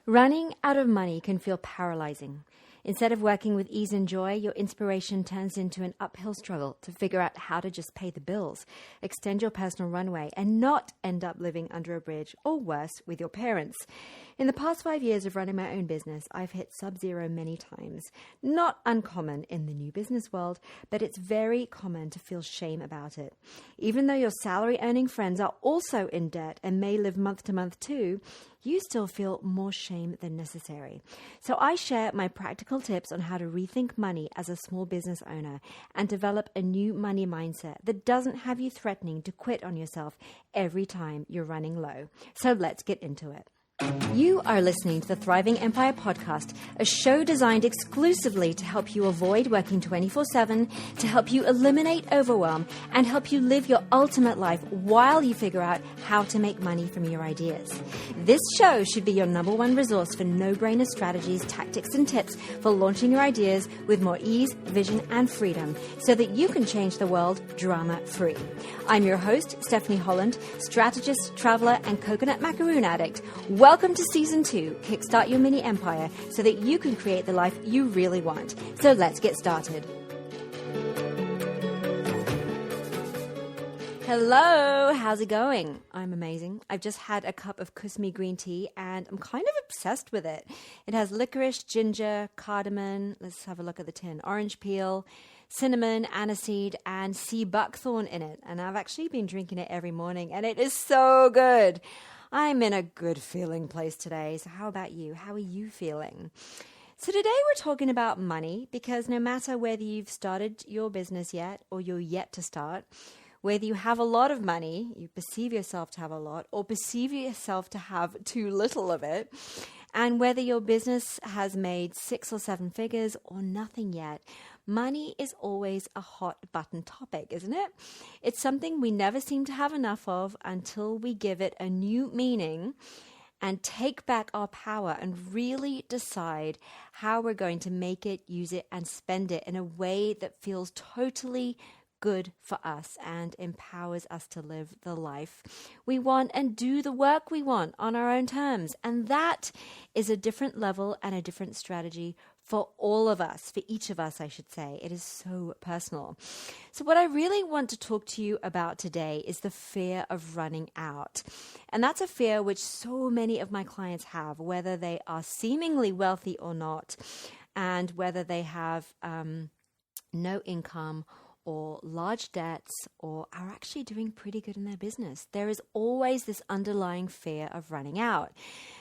Running out of money can feel paralyzing. Instead of working with ease and joy, your inspiration turns into an uphill struggle to figure out how to just pay the bills, extend your personal runway, and not end up living under a bridge or worse with your parents. In the past 5 years of running my own business, I've hit sub-zero many times. Not uncommon in the new business world, but it's very common to feel shame about it. Even though your salary-earning friends are also in debt and may live month to month too, you still feel more shame than necessary. So I share my practical tips on how to rethink money as a small business owner and develop a new money mindset that doesn't have you threatening to quit on yourself every time you're running low. So let's get into it. You are listening to the Thriving Empire podcast, a show designed exclusively to help you avoid working 24/7, to help you eliminate overwhelm, and help you live your ultimate life while you figure out how to make money from your ideas. This show should be your number one resource for no-brainer strategies, tactics, and tips for launching your ideas with more ease, vision, and freedom so that you can change the world drama-free. I'm your host, Stephanie Holland, strategist, traveler, and coconut macaroon addict. Welcome to Season 2, Kickstart Your Mini Empire so that you can create the life you really want. So let's get started. Hello, how's it going? I'm amazing. I've just had a cup of Kusmi green tea and I'm kind of obsessed with it. It has licorice, ginger, cardamom, let's have a look at the tin, orange peel, cinnamon, aniseed, and sea buckthorn in it. And I've actually been drinking it every morning and it is so good. I'm in a good feeling place today. So how about you? How are you feeling? So today we're talking about money because no matter whether you've started your business yet or you're yet to start, whether you have a lot of money, you perceive yourself to have a lot, or perceive yourself to have too little of it, and whether your business has made 6 or 7 figures or nothing yet, money is always a hot button topic, isn't it? It's something we never seem to have enough of until we give it a new meaning and take back our power and really decide how we're going to make it, use it, and spend it in a way that feels totally good for us and empowers us to live the life we want and do the work we want on our own terms. And that is a different level and a different strategy for all of us, for each of us, I should say. It is so personal. So what I really want to talk to you about today is the fear of running out. And that's a fear which so many of my clients have, whether they are seemingly wealthy or not, and whether they have no income or large debts, or are actually doing pretty good in their business. There is always this underlying fear of running out.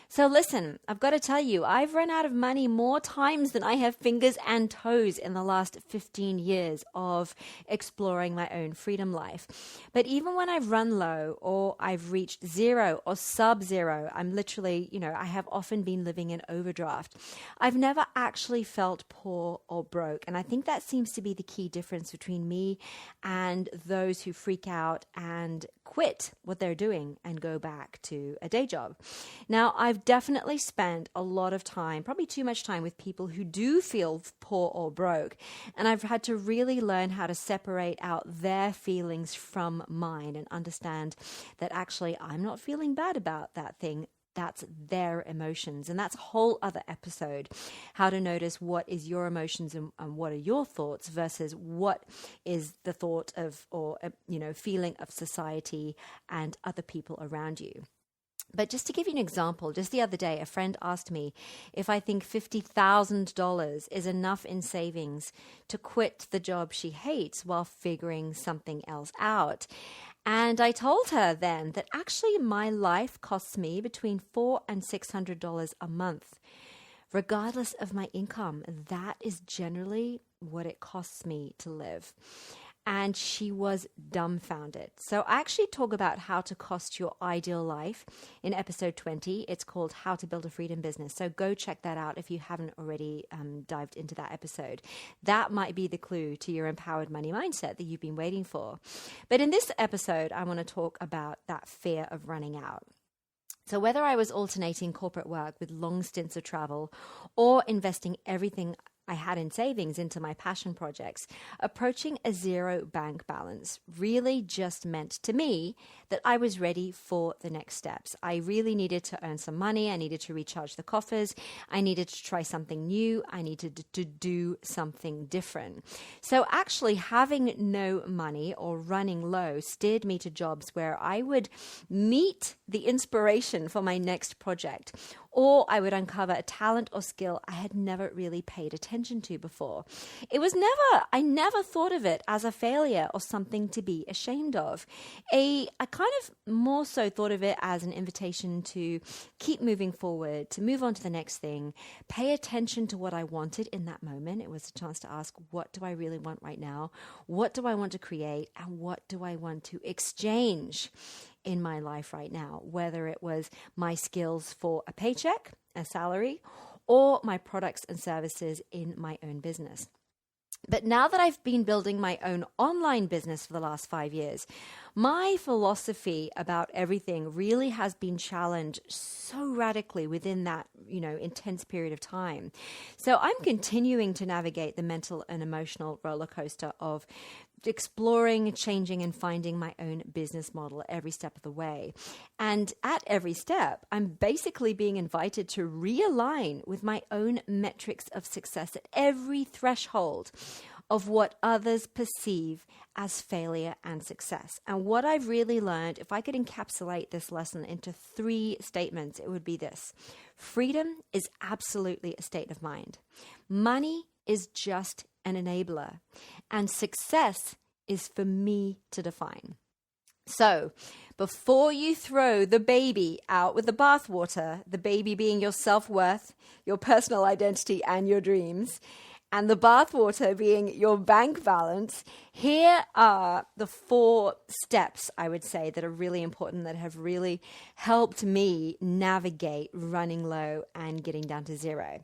So listen, I've got to tell you, I've run out of money more times than I have fingers and toes in the last 15 years of exploring my own freedom life. But even when I've run low or I've reached zero or sub-zero, I'm literally, I have often been living in overdraft. I've never actually felt poor or broke. And I think that seems to be the key difference between me and those who freak out and quit what they're doing and go back to a day job. Now, I've definitely spent a lot of time, probably too much time, with people who do feel poor or broke. And I've had to really learn how to separate out their feelings from mine and understand that actually I'm not feeling bad about that thing. That's their emotions. And that's a whole other episode, how to notice what is your emotions and what are your thoughts versus what is the thought of or, feeling of society and other people around you. But just to give you an example, just the other day, a friend asked me if I think $50,000 is enough in savings to quit the job she hates while figuring something else out. And I told her then that actually my life costs me between $400 and $600 a month. Regardless of my income, that is generally what it costs me to live. And she was dumbfounded. So I actually talk about how to cost your ideal life in episode 20. It's called How to Build a Freedom Business. So go check that out if you haven't already dived into that episode. That might be the clue to your empowered money mindset that you've been waiting for. But in this episode, I want to talk about that fear of running out. So whether I was alternating corporate work with long stints of travel or investing everything I had in savings into my passion projects, approaching a zero bank balance really just meant to me that I was ready for the next steps. I really needed to earn some money. I needed to recharge the coffers. I needed to try something new. I needed to do something different. So actually having no money or running low steered me to jobs where I would meet the inspiration for my next project, or I would uncover a talent or skill I had never really paid attention to before. I never thought of it as a failure or something to be ashamed of. I kind of more so thought of it as an invitation to keep moving forward, to move on to the next thing, pay attention to what I wanted in that moment. It was a chance to ask, what do I really want right now? What do I want to create? And what do I want to exchange in my life right now, whether it was my skills for a paycheck, a salary, or my products and services in my own business. But now that I've been building my own online business for the last 5 years, my philosophy about everything really has been challenged so radically within that, intense period of time. So I'm continuing to navigate the mental and emotional roller coaster of exploring, changing, and finding my own business model every step of the way. And at every step, I'm basically being invited to realign with my own metrics of success at every threshold of what others perceive as failure and success. And what I've really learned, if I could encapsulate this lesson into 3 statements, it would be this. Freedom is absolutely a state of mind. Money is just an enabler, and success is for me to define. So before you throw the baby out with the bathwater, the baby being your self-worth, your personal identity, and your dreams, and the bathwater being your bank balance, here are the 4 steps, I would say, that are really important, that have really helped me navigate running low and getting down to zero.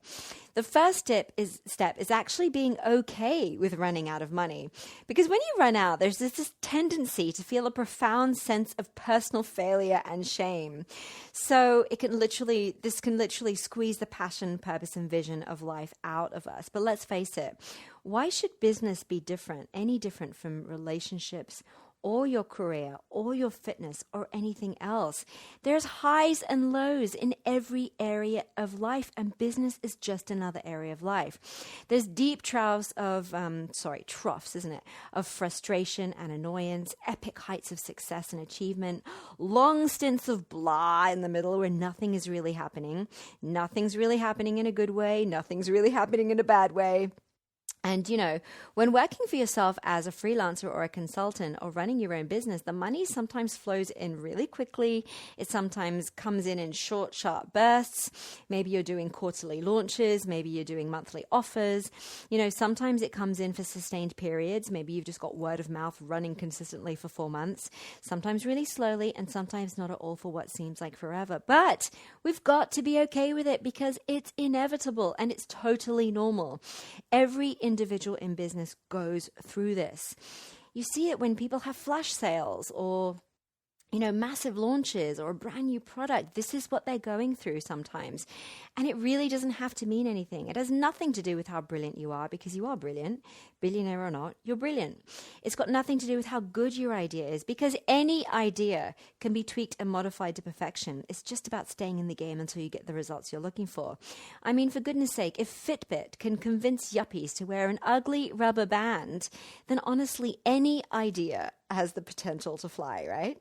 The first step is actually being okay with running out of money. Because when you run out, there's this tendency to feel a profound sense of personal failure and shame. So this can literally squeeze the passion, purpose, and vision of life out of us. But let's face it, why should business be any different from relationships or your career or your fitness or anything else? There's highs and lows in every area of life, and business is just another area of life. There's deep troughs, isn't it? Of frustration and annoyance, epic heights of success and achievement, long stints of blah in the middle where nothing is really happening. Nothing's really happening in a good way. Nothing's really happening in a bad way. And, when working for yourself as a freelancer or a consultant or running your own business, the money sometimes flows in really quickly. It sometimes comes in short, sharp bursts. Maybe you're doing quarterly launches. Maybe you're doing monthly offers. Sometimes it comes in for sustained periods. Maybe you've just got word of mouth running consistently for 4 months, sometimes really slowly, and sometimes not at all for what seems like forever. But we've got to be okay with it because it's inevitable and it's totally normal. Every individual in business goes through this. You see it when people have flash sales or massive launches or a brand new product. This is what they're going through sometimes. And it really doesn't have to mean anything. It has nothing to do with how brilliant you are, because you are brilliant. Billionaire or not, you're brilliant. It's got nothing to do with how good your idea is, because any idea can be tweaked and modified to perfection. It's just about staying in the game until you get the results you're looking for. I mean, for goodness sake, if Fitbit can convince yuppies to wear an ugly rubber band, then honestly, any idea has the potential to fly, right?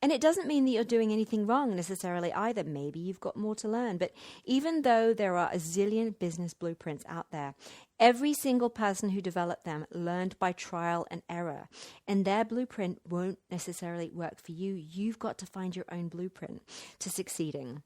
And it doesn't mean that you're doing anything wrong necessarily either. Maybe you've got more to learn. But even though there are a zillion business blueprints out there, every single person who developed them learned by trial and error. And their blueprint won't necessarily work for you. You've got to find your own blueprint to succeeding.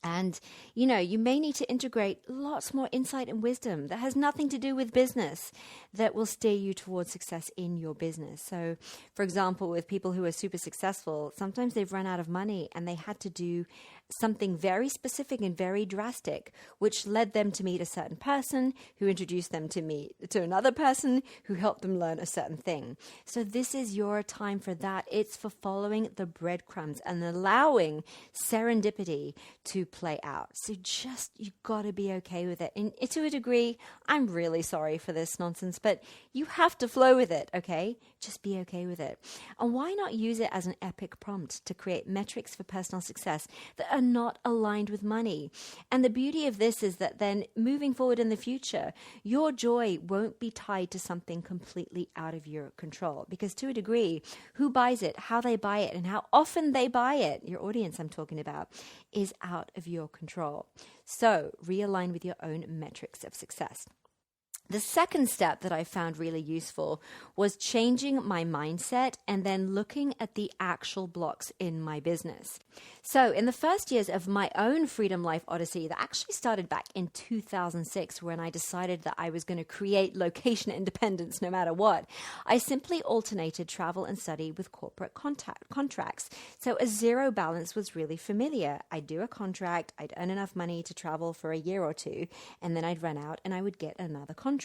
And, you may need to integrate lots more insight and wisdom that has nothing to do with business that will steer you towards success in your business. So, for example, with people who are super successful, sometimes they've run out of money and they had to do something very specific and very drastic, which led them to meet a certain person who introduced them to another person who helped them learn a certain thing. So this is your time for that. It's for following the breadcrumbs and allowing serendipity to play out. So you got to be okay with it. And to a degree, I'm really sorry for this nonsense, but you have to flow with it, okay? Just be okay with it. And why not use it as an epic prompt to create metrics for personal success that are not aligned with money? And the beauty of this is that then moving forward in the future, your joy won't be tied to something completely out of your control. Because to a degree, who buys it, how they buy it, and how often they buy it, your audience I'm talking about, is out of your control. So realign with your own metrics of success. The second step that I found really useful was changing my mindset and then looking at the actual blocks in my business. So in the first years of my own Freedom Life Odyssey, that actually started back in 2006 when I decided that I was going to create location independence no matter what, I simply alternated travel and study with corporate contracts. So a zero balance was really familiar. I'd do a contract, I'd earn enough money to travel for a year or two, and then I'd run out and I would get another contract.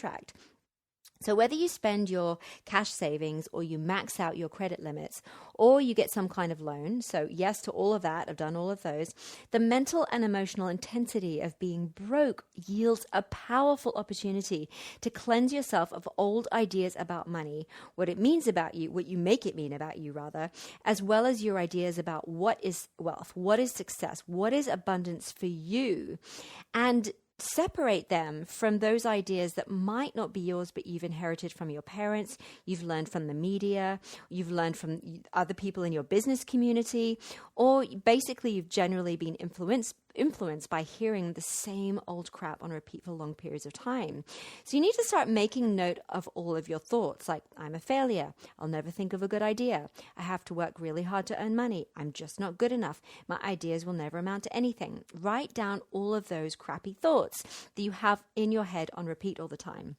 So whether you spend your cash savings or you max out your credit limits or you get some kind of loan, so yes to all of that, I've done all of those, the mental and emotional intensity of being broke yields a powerful opportunity to cleanse yourself of old ideas about money, what it means about you, what you make it mean about you rather, as well as your ideas about what is wealth, what is success, what is abundance for you, and separate them from those ideas that might not be yours, but you've inherited from your parents, you've learned from the media, you've learned from other people in your business community, or basically you've generally been influenced by hearing the same old crap on repeat for long periods of time. So you need to start making note of all of your thoughts, like I'm a failure, I'll never think of a good idea, I have to work really hard to earn money, I'm just not good enough, my ideas will never amount to anything. Write down all of those crappy thoughts that you have in your head on repeat all the time.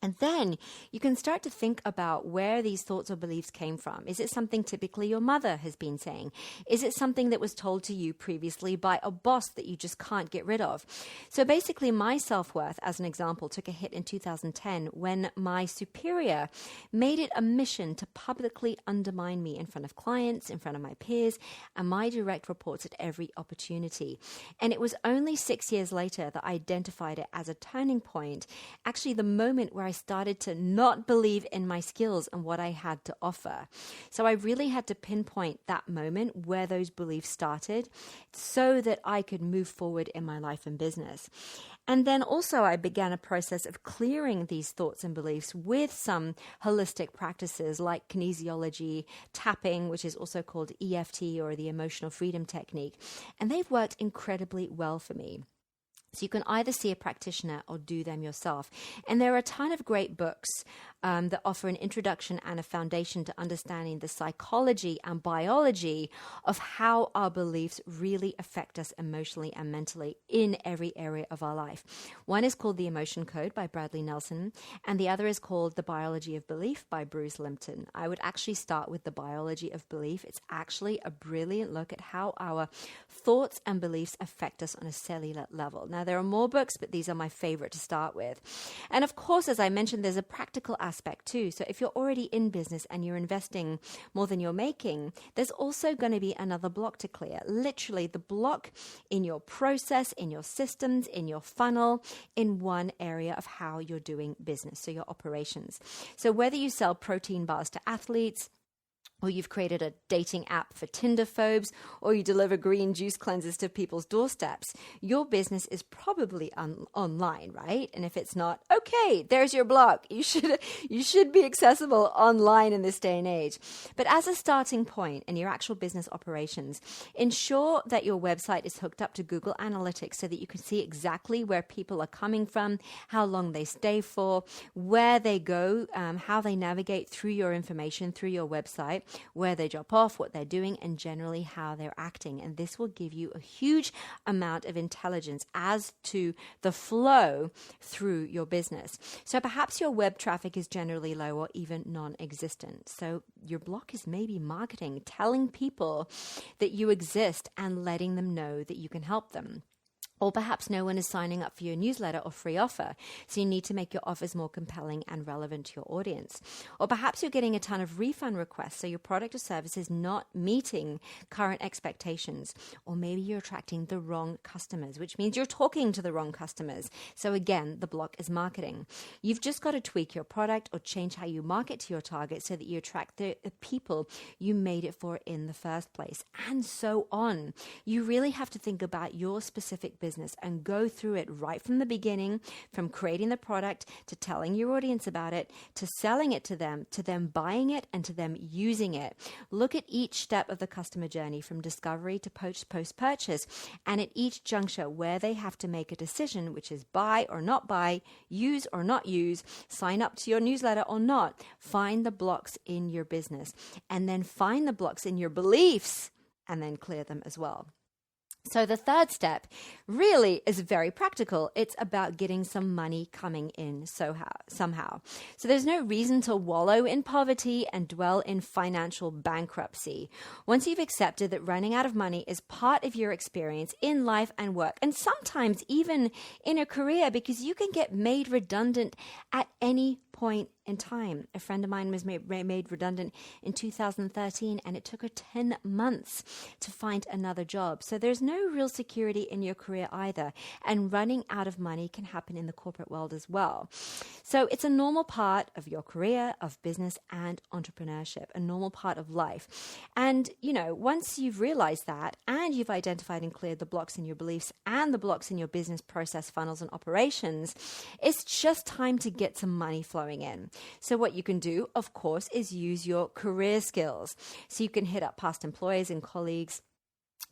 And then you can start to think about where these thoughts or beliefs came from. Is it something typically your mother has been saying? Is it something that was told to you previously by a boss that you just can't get rid of? So basically my self-worth, as an example, took a hit in 2010 when my superior made it a mission to publicly undermine me in front of clients, in front of my peers, and my direct reports at every opportunity. And it was only 6 years later that I identified it as a turning point, actually the moment where I started to not believe in my skills and what I had to offer. So I really had to pinpoint that moment where those beliefs started so that I could move forward in my life and business. And then also I began a process of clearing these thoughts and beliefs with some holistic practices like kinesiology, tapping, which is also called EFT or the emotional freedom technique. And they've worked incredibly well for me. So you can either see a practitioner or do them yourself. And there are a ton of great books that offer an introduction and a foundation to understanding the psychology and biology of how our beliefs really affect us emotionally and mentally in every area of our life. One is called The Emotion Code by Bradley Nelson, and the other is called The Biology of Belief by Bruce Lipton. I would actually start with The Biology of Belief. It's actually a brilliant look at how our thoughts and beliefs affect us on a cellular level. Now, there are more books, but these are my favorite to start with. And of course, as I mentioned, there's a practical aspect too. So if you're already in business and you're investing more than you're making, there's also going to be another block to clear. Literally the block in your process, in your systems, in your funnel, in one area of how you're doing business, so your operations. So whether you sell protein bars to athletes, or you've created a dating app for Tinder phobes, or you deliver green juice cleansers to people's doorsteps, your business is probably online, right? And if it's not, okay, there's your blog. You should be accessible online in this day and age. But as a starting point in your actual business operations, ensure that your website is hooked up to Google Analytics so that you can see exactly where people are coming from, how long they stay for, where they go, how they navigate through your information, through your website. where they drop off, what they're doing, and generally how they're acting. And this will give you a huge amount of intelligence as to the flow through your business. So perhaps your web traffic is generally low or even non-existent. So your block is maybe marketing, telling people that you exist and letting them know that you can help them. Or perhaps no one is signing up for your newsletter or free offer, so you need to make your offers more compelling and relevant to your audience. Or perhaps you're getting a ton of refund requests, so your product or service is not meeting current expectations. Or maybe you're attracting the wrong customers, which means you're talking to the wrong customers. So again, the block is marketing. You've just got to tweak your product or change how you market to your target so that you attract the people you made it for in the first place, and so on. You really have to think about your specific business and go through it right from the beginning, from creating the product to telling your audience about it, to selling it to them buying it, and to them using it. Look at each step of the customer journey from discovery to post-purchase, and at each juncture where they have to make a decision, which is buy or not buy, use or not use, sign up to your newsletter or not. Find the blocks in your business, and then find the blocks in your beliefs, and then clear them as well. So the third step really is very practical. It's about getting some money coming in somehow. So there's no reason to wallow in poverty and dwell in financial bankruptcy. Once you've accepted that running out of money is part of your experience in life and work, and sometimes even in a career, because you can get made redundant at any point in time. A friend of mine was made redundant in 2013, and it took her 10 months to find another job. So there's no real security in your career either. And running out of money can happen in the corporate world as well. So it's a normal part of your career, of business and entrepreneurship, a normal part of life. And, once you've realized that and you've identified and cleared the blocks in your beliefs and the blocks in your business process, funnels, and operations, it's just time to get some money flowing in. So what you can do, of course, is use your career skills. So you can hit up past employers and colleagues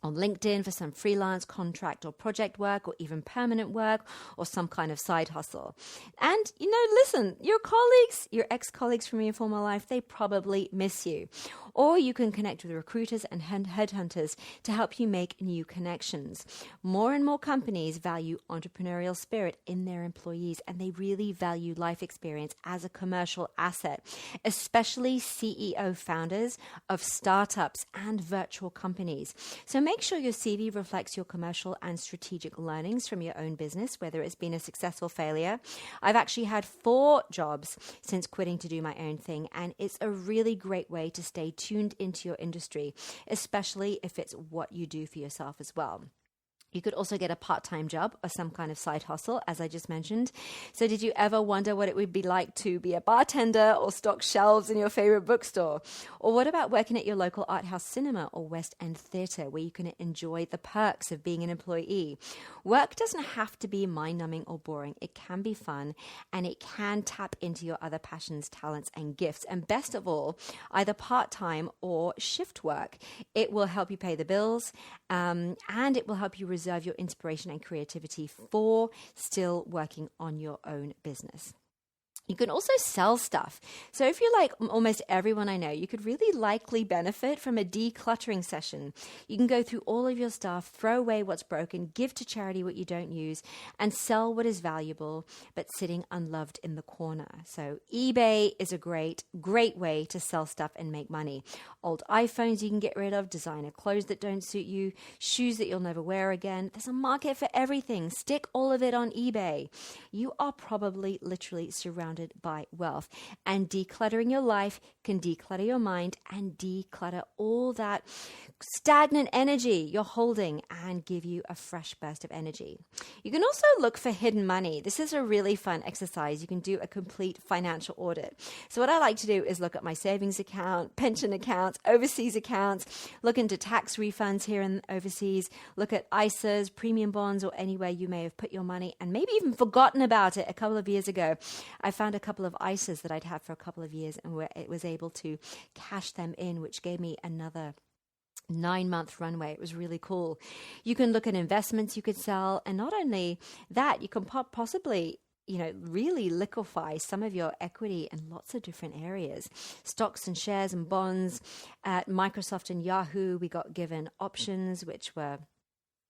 on LinkedIn for some freelance contract or project work, or even permanent work, or some kind of side hustle. And, listen, your colleagues, your ex-colleagues from your former life, they probably miss you. Or you can connect with recruiters and headhunters to help you make new connections. More and more companies value entrepreneurial spirit in their employees, and they really value life experience as a commercial asset, especially CEO founders of startups and virtual companies. So make sure your CV reflects your commercial and strategic learnings from your own business, whether it's been a successful failure. I've actually had 4 jobs since quitting to do my own thing, and it's a really great way to stay tuned into your industry, especially if it's what you do for yourself as well. You could also get a part-time job or some kind of side hustle, as I just mentioned. So did you ever wonder what it would be like to be a bartender or stock shelves in your favorite bookstore? Or what about working at your local art house cinema or West End theatre, where you can enjoy the perks of being an employee? Work doesn't have to be mind-numbing or boring. It can be fun, and it can tap into your other passions, talents, and gifts. And best of all, either part-time or shift work. It will help you pay the bills, and it will help you reserve your inspiration and creativity for still working on your own business. You can also sell stuff. So if you're like almost everyone I know, you could really likely benefit from a decluttering session. You can go through all of your stuff, throw away what's broken, give to charity what you don't use, and sell what is valuable but sitting unloved in the corner. So eBay is a great way to sell stuff and make money. Old iPhones you can get rid of, designer clothes that don't suit you, shoes that you'll never wear again. There's a market for everything. Stick all of it on eBay. You are probably literally surrounded by wealth, and decluttering your life can declutter your mind and declutter all that stagnant energy you're holding and give you a fresh burst of energy. You can also look for hidden money. This is a really fun exercise. You can do a complete financial audit. So what I like to do is look at my savings account, pension accounts, overseas accounts, look into tax refunds here and overseas, look at ISAs, premium bonds, or anywhere you may have put your money and maybe even forgotten about it a couple of years ago. I found a couple of ISAs that I'd had for a couple of years, and where it was able to cash them in, which gave me another 9-month runway. It was really cool. You can look at investments you could sell, and not only that, you can possibly really liquefy some of your equity in lots of different areas. Stocks and shares and bonds. At Microsoft and Yahoo, we got given options, which were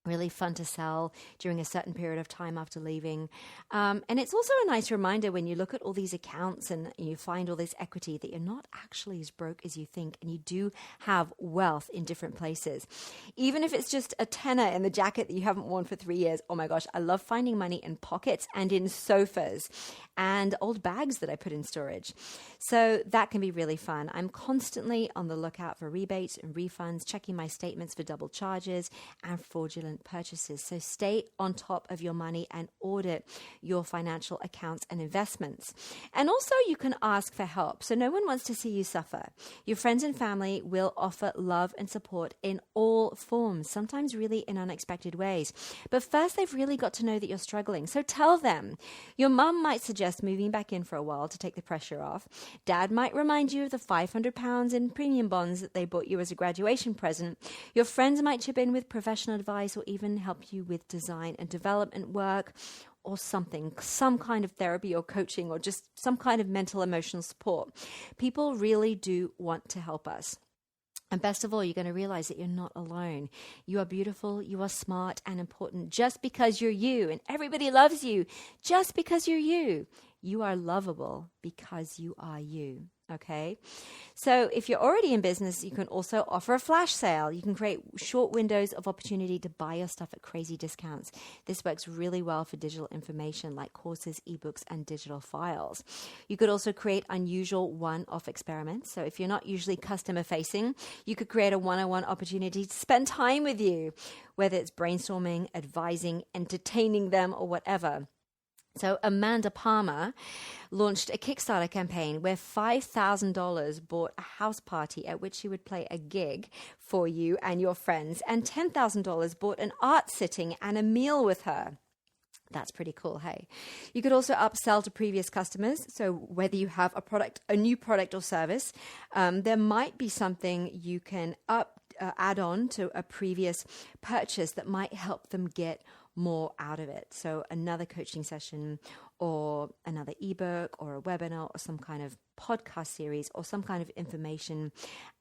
really fun to sell during a certain period of time after leaving. And it's also a nice reminder when you look at all these accounts and you find all this equity that you're not actually as broke as you think, and you do have wealth in different places. Even if it's just a tenner in the jacket that you haven't worn for 3 years. Oh my gosh, I love finding money in pockets and in sofas and old bags that I put in storage. So that can be really fun. I'm constantly on the lookout for rebates and refunds, checking my statements for double charges and fraudulent purchases. So stay on top of your money and audit your financial accounts and investments. And also you can ask for help. So no one wants to see you suffer. Your friends and family will offer love and support in all forms, sometimes really in unexpected ways. But first, they've really got to know that you're struggling. So tell them. Your mum might suggest moving back in for a while to take the pressure off. Dad might remind you of the £500 in premium bonds that they bought you as a graduation present. Your friends might chip in with professional advice or even help you with design and development work or something, some kind of therapy or coaching or just some kind of mental emotional support. People really do want to help us. And best of all, you're going to realize that you're not alone. You are beautiful, you are smart and important just because you're you, and everybody loves you just because you're you. You are lovable because you are you. Okay. So if you're already in business, you can also offer a flash sale. You can create short windows of opportunity to buy your stuff at crazy discounts. This works really well for digital information like courses, ebooks, and digital files. You could also create unusual one-off experiments. So if you're not usually customer facing, you could create a one-on-one opportunity to spend time with you, whether it's brainstorming, advising, entertaining them, or whatever. So Amanda Palmer launched a Kickstarter campaign where $5,000 bought a house party at which she would play a gig for you and your friends, and $10,000 bought an art sitting and a meal with her. That's pretty cool, hey? You could also upsell to previous customers. So whether you have a new product or service, there might be something you can add on to a previous purchase that might help them get more out of it. So another coaching session or another ebook or a webinar or some kind of podcast series or some kind of information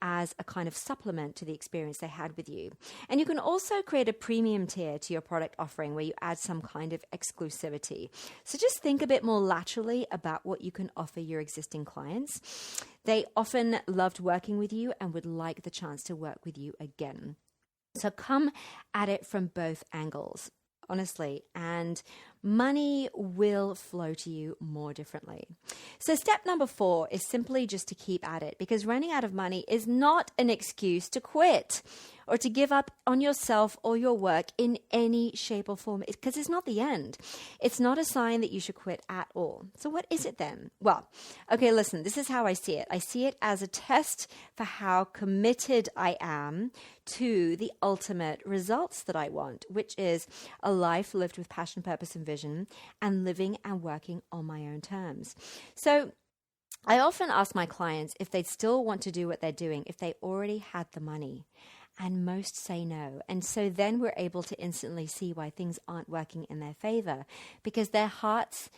as a kind of supplement to the experience they had with you. And you can also create a premium tier to your product offering where you add some kind of exclusivity. So just think a bit more laterally about what you can offer your existing clients. They often loved working with you and would like the chance to work with you again. So come at it from both angles, honestly, and money will flow to you more differently. So step number 4 is simply just to keep at it, because running out of money is not an excuse to quit or to give up on yourself or your work in any shape or form, because it's not the end. It's not a sign that you should quit at all. So what is it then? Well, okay, listen, this is how I see it. I see it as a test for how committed I am to the ultimate results that I want, which is a life lived with passion, purpose, and vision, and living and working on my own terms. So I often ask my clients if they still want to do what they're doing, if they already had the money. And most say no. And so then we're able to instantly see why things aren't working in their favor, because their hearts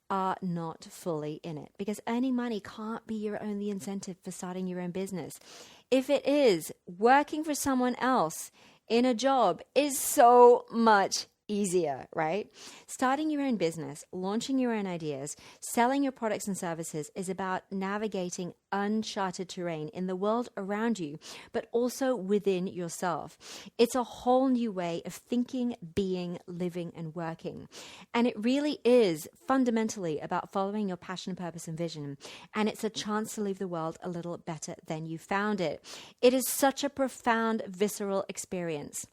are not fully in it. Because earning money can't be your only incentive for starting your own business. If it is, working for someone else in a job is so much easier, right? Starting your own business, launching your own ideas, selling your products and services is about navigating uncharted terrain in the world around you, but also within yourself. It's a whole new way of thinking, being, living, and working. And it really is fundamentally about following your passion, purpose, and vision. And it's a chance to leave the world a little better than you found it. It is such a profound, visceral experience.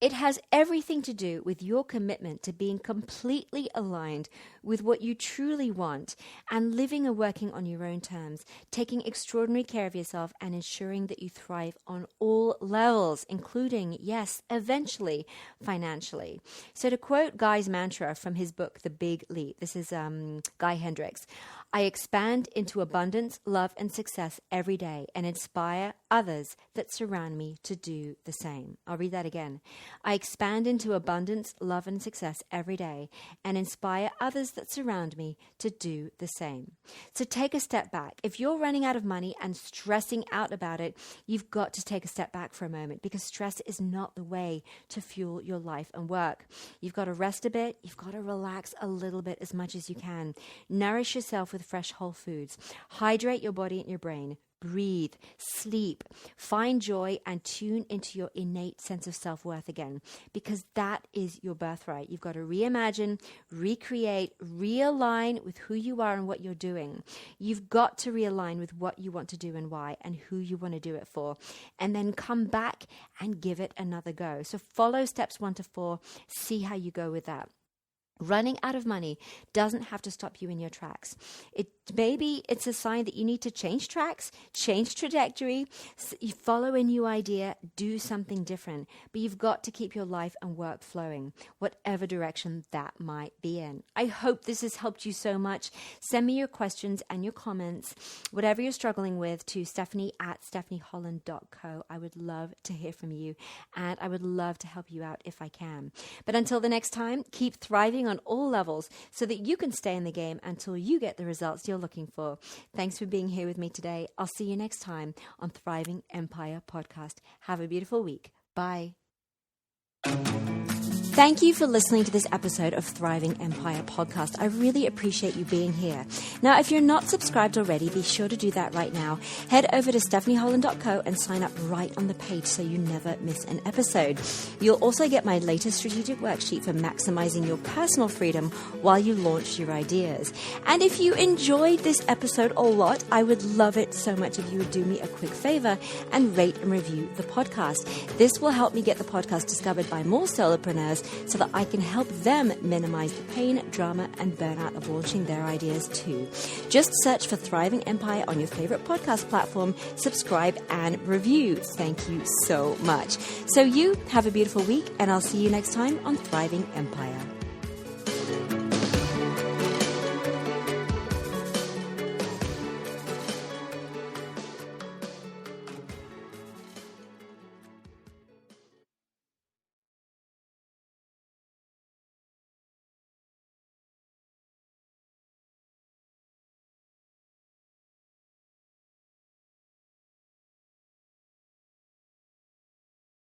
It has everything to do with your commitment to being completely aligned with what you truly want and living and working on your own terms, taking extraordinary care of yourself and ensuring that you thrive on all levels, including, yes, eventually, financially. So to quote Guy's mantra from his book, The Big Leap, this is Guy Hendricks, I expand into abundance, love, and success every day and inspire others that surround me to do the same. I'll read that again. I expand into abundance, love, and success every day and inspire others that surround me to do the same. So take a step back. If you're running out of money and stressing out about it, you've got to take a step back for a moment, because stress is not the way to fuel your life and work. You've got to rest a bit. You've got to relax a little bit as much as you can. Nourish yourself with fresh whole foods. Hydrate your body and your brain. Breathe, sleep, find joy, and tune into your innate sense of self-worth again, because that is your birthright. You've got to reimagine, recreate, realign with who you are and what you're doing. You've got to realign with what you want to do and why and who you want to do it for, and then come back and give it another go. So follow steps 1 to 4, see how you go with that. Running out of money doesn't have to stop you in your tracks. Maybe it's a sign that you need to change tracks, change trajectory, you follow a new idea, do something different. But you've got to keep your life and work flowing, whatever direction that might be in. I hope this has helped you so much. Send me your questions and your comments, whatever you're struggling with, to stephanie@stephanieholland.co. I would love to hear from you, and I would love to help you out if I can. But until the next time, keep thriving on all levels so that you can stay in the game until you get the results you're looking for. Thanks for being here with me today. I'll see you next time on Thriving Empire Podcast. Have a beautiful week. Bye. Thank you for listening to this episode of Thriving Empire Podcast. I really appreciate you being here. Now, if you're not subscribed already, be sure to do that right now. Head over to stephanieholland.co and sign up right on the page so you never miss an episode. You'll also get my latest strategic worksheet for maximizing your personal freedom while you launch your ideas. And if you enjoyed this episode a lot, I would love it so much if you would do me a quick favor and rate and review the podcast. This will help me get the podcast discovered by more solopreneurs, so that I can help them minimize the pain, drama, and burnout of launching their ideas too. Just search for Thriving Empire on your favorite podcast platform, subscribe, and review. Thank you so much. So you have a beautiful week, and I'll see you next time on Thriving Empire.